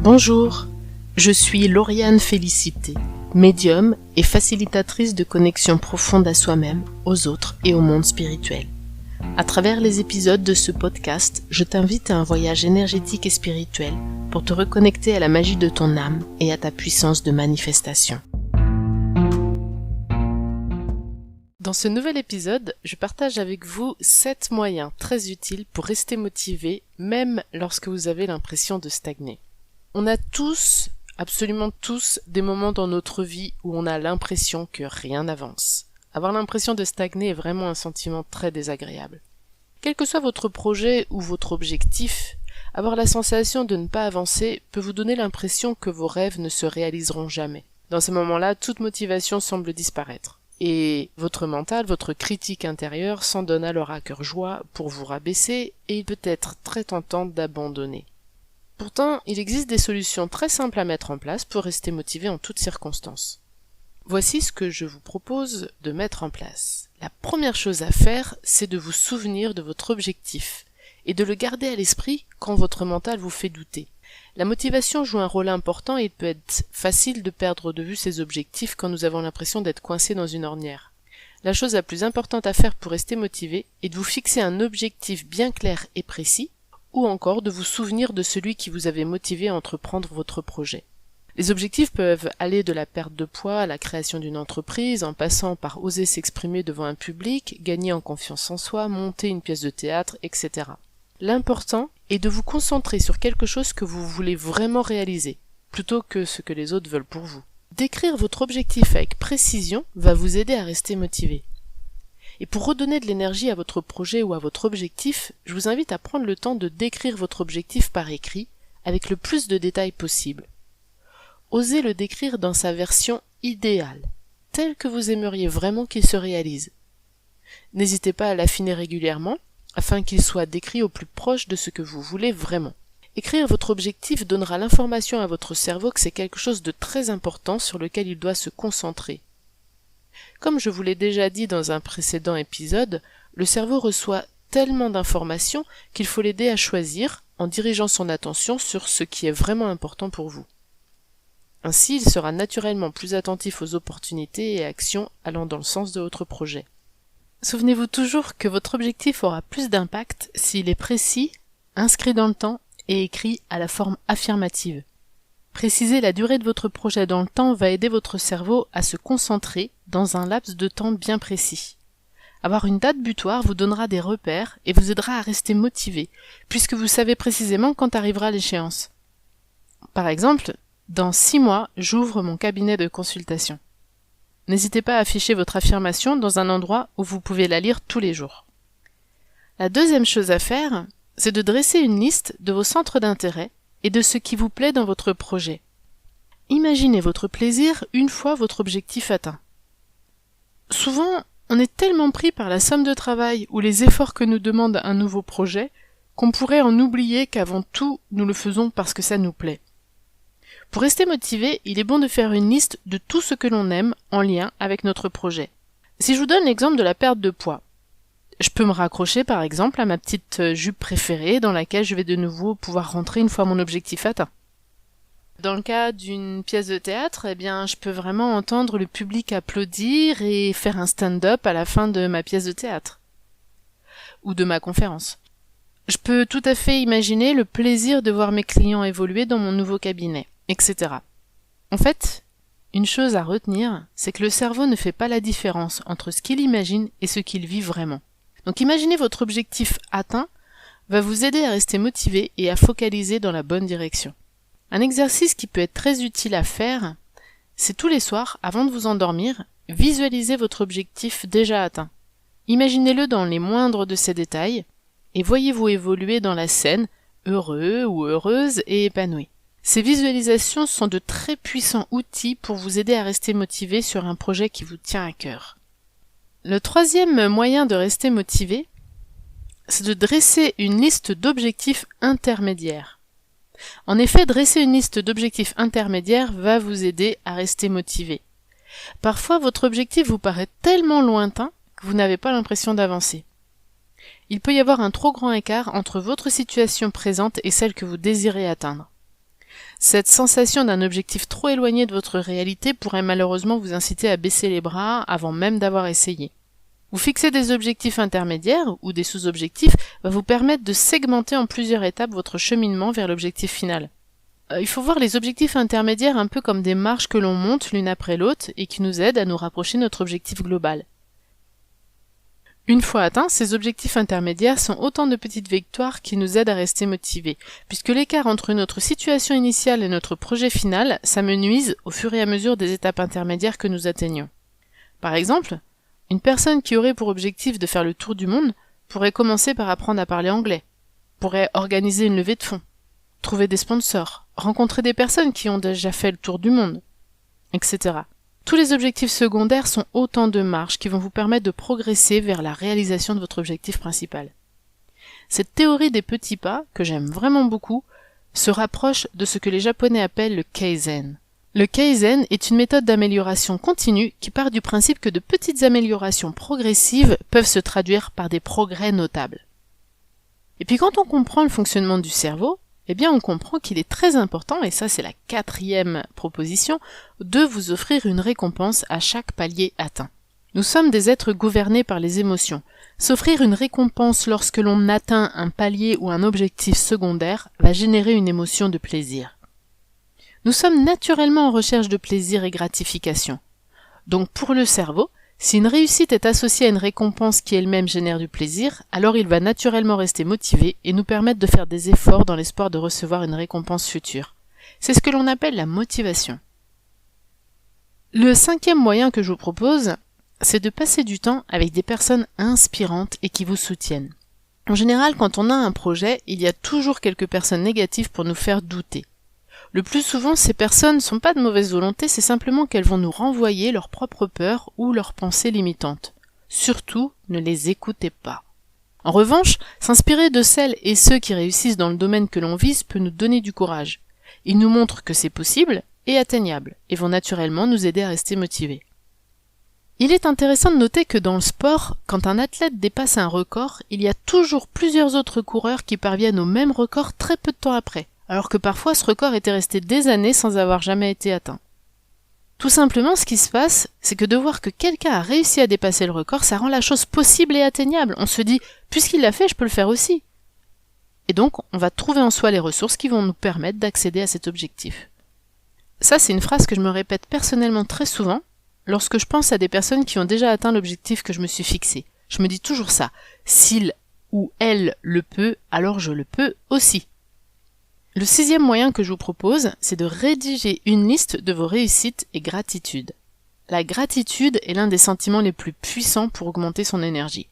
Bonjour, je suis Lauriane Félicité, médium et facilitatrice de connexion profonde à soi-même, aux autres et au monde spirituel. À travers les épisodes de ce podcast, je t'invite à un voyage énergétique et spirituel pour te reconnecter à la magie de ton âme et à ta puissance de manifestation. Dans ce nouvel épisode, je partage avec vous 7 moyens très utiles pour rester motivé, même lorsque vous avez l'impression de stagner. On a tous, absolument tous, des moments dans notre vie où on a l'impression que rien n'avance. Avoir l'impression de stagner est vraiment un sentiment très désagréable. Quel que soit votre projet ou votre objectif, avoir la sensation de ne pas avancer peut vous donner l'impression que vos rêves ne se réaliseront jamais. Dans ces moments-là, toute motivation semble disparaître. Et votre mental, votre critique intérieure s'en donne alors à cœur joie pour vous rabaisser et il peut être très tentant d'abandonner. Pourtant, il existe des solutions très simples à mettre en place pour rester motivé en toutes circonstances. Voici ce que je vous propose de mettre en place. La première chose à faire, c'est de vous souvenir de votre objectif et de le garder à l'esprit quand votre mental vous fait douter. La motivation joue un rôle important et il peut être facile de perdre de vue ses objectifs quand nous avons l'impression d'être coincés dans une ornière. La chose la plus importante à faire pour rester motivé est de vous fixer un objectif bien clair et précis, ou encore de vous souvenir de celui qui vous avait motivé à entreprendre votre projet. Les objectifs peuvent aller de la perte de poids à la création d'une entreprise, en passant par oser s'exprimer devant un public, gagner en confiance en soi, monter une pièce de théâtre, etc. L'important est de vous concentrer sur quelque chose que vous voulez vraiment réaliser, plutôt que ce que les autres veulent pour vous. Décrire votre objectif avec précision va vous aider à rester motivé. Et pour redonner de l'énergie à votre projet ou à votre objectif, je vous invite à prendre le temps de décrire votre objectif par écrit, avec le plus de détails possible. Osez le décrire dans sa version idéale, telle que vous aimeriez vraiment qu'il se réalise. N'hésitez pas à l'affiner régulièrement, afin qu'il soit décrit au plus proche de ce que vous voulez vraiment. Écrire votre objectif donnera l'information à votre cerveau que c'est quelque chose de très important sur lequel il doit se concentrer. Comme je vous l'ai déjà dit dans un précédent épisode, le cerveau reçoit tellement d'informations qu'il faut l'aider à choisir en dirigeant son attention sur ce qui est vraiment important pour vous. Ainsi, il sera naturellement plus attentif aux opportunités et actions allant dans le sens de votre projet. Souvenez-vous toujours que votre objectif aura plus d'impact s'il est précis, inscrit dans le temps et écrit à la forme affirmative. Préciser la durée de votre projet dans le temps va aider votre cerveau à se concentrer dans un laps de temps bien précis. Avoir une date butoir vous donnera des repères et vous aidera à rester motivé, puisque vous savez précisément quand arrivera l'échéance. Par exemple, dans 6 mois, j'ouvre mon cabinet de consultation. N'hésitez pas à afficher votre affirmation dans un endroit où vous pouvez la lire tous les jours. La deuxième chose à faire, c'est de dresser une liste de vos centres d'intérêt et de ce qui vous plaît dans votre projet. Imaginez votre plaisir une fois votre objectif atteint. Souvent, on est tellement pris par la somme de travail ou les efforts que nous demande un nouveau projet qu'on pourrait en oublier qu'avant tout, nous le faisons parce que ça nous plaît. Pour rester motivé, il est bon de faire une liste de tout ce que l'on aime en lien avec notre projet. Si je vous donne l'exemple de la perte de poids, je peux me raccrocher par exemple à ma petite jupe préférée dans laquelle je vais de nouveau pouvoir rentrer une fois mon objectif atteint. Dans le cas d'une pièce de théâtre, je peux vraiment entendre le public applaudir et faire un stand-up à la fin de ma pièce de théâtre. Ou de ma conférence. Je peux tout à fait imaginer le plaisir de voir mes clients évoluer dans mon nouveau cabinet, etc. En fait, une chose à retenir, c'est que le cerveau ne fait pas la différence entre ce qu'il imagine et ce qu'il vit vraiment. Donc imaginez votre objectif atteint va vous aider à rester motivé et à focaliser dans la bonne direction. Un exercice qui peut être très utile à faire, c'est tous les soirs, avant de vous endormir, visualisez votre objectif déjà atteint. Imaginez-le dans les moindres de ses détails et voyez-vous évoluer dans la scène, heureux ou heureuse et épanoui. Ces visualisations sont de très puissants outils pour vous aider à rester motivé sur un projet qui vous tient à cœur. Le troisième moyen de rester motivé, c'est de dresser une liste d'objectifs intermédiaires. En effet, dresser une liste d'objectifs intermédiaires va vous aider à rester motivé. Parfois, votre objectif vous paraît tellement lointain que vous n'avez pas l'impression d'avancer. Il peut y avoir un trop grand écart entre votre situation présente et celle que vous désirez atteindre. Cette sensation d'un objectif trop éloigné de votre réalité pourrait malheureusement vous inciter à baisser les bras avant même d'avoir essayé. Vous fixer des objectifs intermédiaires ou des sous-objectifs va vous permettre de segmenter en plusieurs étapes votre cheminement vers l'objectif final. Il faut voir les objectifs intermédiaires un peu comme des marches que l'on monte l'une après l'autre et qui nous aident à nous rapprocher de notre objectif global. Une fois atteints, ces objectifs intermédiaires sont autant de petites victoires qui nous aident à rester motivés, puisque l'écart entre notre situation initiale et notre projet final s'amenuise au fur et à mesure des étapes intermédiaires que nous atteignons. Par exemple, une personne qui aurait pour objectif de faire le tour du monde pourrait commencer par apprendre à parler anglais, pourrait organiser une levée de fonds, trouver des sponsors, rencontrer des personnes qui ont déjà fait le tour du monde, etc. Tous les objectifs secondaires sont autant de marches qui vont vous permettre de progresser vers la réalisation de votre objectif principal. Cette théorie des petits pas, que j'aime vraiment beaucoup, se rapproche de ce que les Japonais appellent le Kaizen. Le Kaizen est une méthode d'amélioration continue qui part du principe que de petites améliorations progressives peuvent se traduire par des progrès notables. Et puis quand on comprend le fonctionnement du cerveau, eh bien on comprend qu'il est très important, et ça c'est la 4e proposition, de vous offrir une récompense à chaque palier atteint. Nous sommes des êtres gouvernés par les émotions. S'offrir une récompense lorsque l'on atteint un palier ou un objectif secondaire va générer une émotion de plaisir. Nous sommes naturellement en recherche de plaisir et gratification. Donc pour le cerveau, si une réussite est associée à une récompense qui elle-même génère du plaisir, alors il va naturellement rester motivé et nous permettre de faire des efforts dans l'espoir de recevoir une récompense future. C'est ce que l'on appelle la motivation. Le 5e moyen que je vous propose, c'est de passer du temps avec des personnes inspirantes et qui vous soutiennent. En général, quand on a un projet, il y a toujours quelques personnes négatives pour nous faire douter. Le plus souvent, ces personnes ne sont pas de mauvaise volonté, c'est simplement qu'elles vont nous renvoyer leurs propres peurs ou leurs pensées limitantes. Surtout, ne les écoutez pas. En revanche, s'inspirer de celles et ceux qui réussissent dans le domaine que l'on vise peut nous donner du courage. Ils nous montrent que c'est possible et atteignable, et vont naturellement nous aider à rester motivés. Il est intéressant de noter que dans le sport, quand un athlète dépasse un record, il y a toujours plusieurs autres coureurs qui parviennent au même record très peu de temps après, alors que parfois ce record était resté des années sans avoir jamais été atteint. Tout simplement, ce qui se passe, c'est que de voir que quelqu'un a réussi à dépasser le record, ça rend la chose possible et atteignable. On se dit, puisqu'il l'a fait, je peux le faire aussi. Et donc, on va trouver en soi les ressources qui vont nous permettre d'accéder à cet objectif. Ça, c'est une phrase que je me répète personnellement très souvent, lorsque je pense à des personnes qui ont déjà atteint l'objectif que je me suis fixé. Je me dis toujours ça, s'il ou elle le peut, alors je le peux aussi. Le 6e moyen que je vous propose, c'est de rédiger une liste de vos réussites et gratitudes. La gratitude est l'un des sentiments les plus puissants pour augmenter son énergie.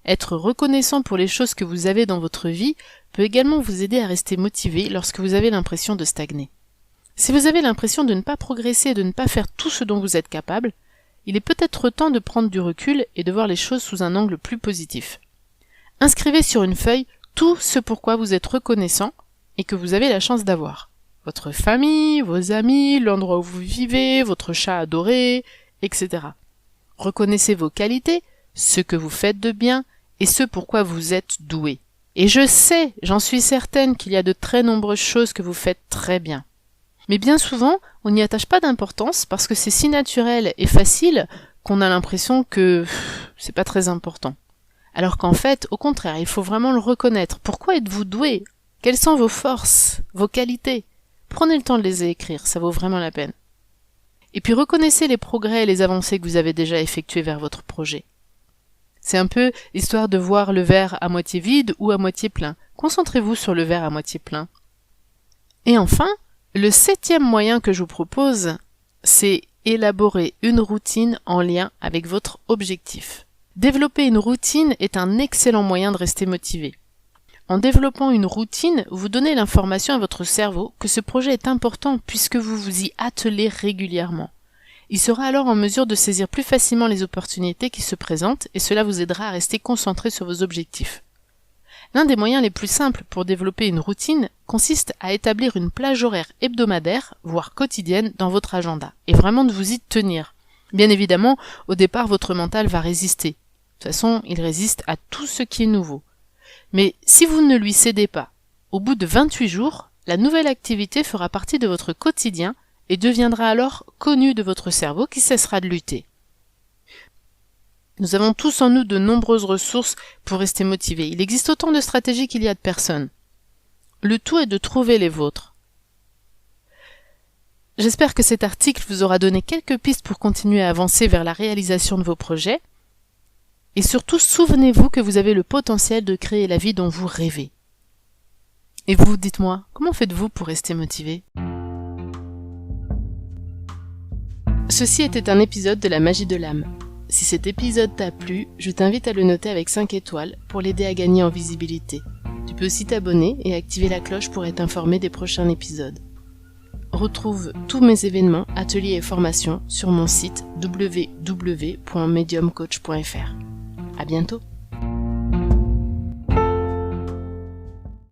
Être reconnaissant pour les choses que vous avez dans votre vie peut également vous aider à rester motivé lorsque vous avez l'impression de stagner. Si vous avez l'impression de ne pas progresser et de ne pas faire tout ce dont vous êtes capable, il est peut-être temps de prendre du recul et de voir les choses sous un angle plus positif. Inscrivez sur une feuille tout ce pourquoi vous êtes reconnaissant et que vous avez la chance d'avoir. Votre famille, vos amis, l'endroit où vous vivez, votre chat adoré, etc. Reconnaissez vos qualités, ce que vous faites de bien et ce pourquoi vous êtes doué. Et je sais, j'en suis certaine qu'il y a de très nombreuses choses que vous faites très bien. Mais bien souvent, on n'y attache pas d'importance parce que c'est si naturel et facile qu'on a l'impression que c'est pas très important. Alors qu'en fait, au contraire, il faut vraiment le reconnaître. Pourquoi êtes-vous doué ? Quelles sont vos forces, vos qualités ? Prenez le temps de les écrire, ça vaut vraiment la peine. Et puis reconnaissez les progrès et les avancées que vous avez déjà effectués vers votre projet. C'est un peu histoire de voir le verre à moitié vide ou à moitié plein. Concentrez-vous sur le verre à moitié plein. Et enfin, le 7e moyen que je vous propose, c'est élaborer une routine en lien avec votre objectif. Développer une routine est un excellent moyen de rester motivé. En développant une routine, vous donnez l'information à votre cerveau que ce projet est important puisque vous vous y attelez régulièrement. Il sera alors en mesure de saisir plus facilement les opportunités qui se présentent et cela vous aidera à rester concentré sur vos objectifs. L'un des moyens les plus simples pour développer une routine consiste à établir une plage horaire hebdomadaire, voire quotidienne, dans votre agenda, et vraiment de vous y tenir. Bien évidemment, au départ, votre mental va résister. De toute façon, il résiste à tout ce qui est nouveau. Mais si vous ne lui cédez pas, au bout de 28 jours, La nouvelle activité fera partie de votre quotidien et deviendra alors connue de votre cerveau qui cessera de lutter. Nous avons tous en nous de nombreuses ressources pour rester motivés. Il existe autant de stratégies qu'il y a de personnes. Le tout est de trouver les vôtres. J'espère que cet article vous aura donné quelques pistes pour continuer à avancer vers la réalisation de vos projets. Et surtout, souvenez-vous que vous avez le potentiel de créer la vie dont vous rêvez. Et vous, dites-moi, comment faites-vous pour rester motivé ? Ceci était un épisode de La Magie de l'âme. Si cet épisode t'a plu, je t'invite à le noter avec 5 étoiles pour l'aider à gagner en visibilité. Tu peux aussi t'abonner et activer la cloche pour être informé des prochains épisodes. Retrouve tous mes événements, ateliers et formations sur mon site www.mediumcoach.fr. À bientôt.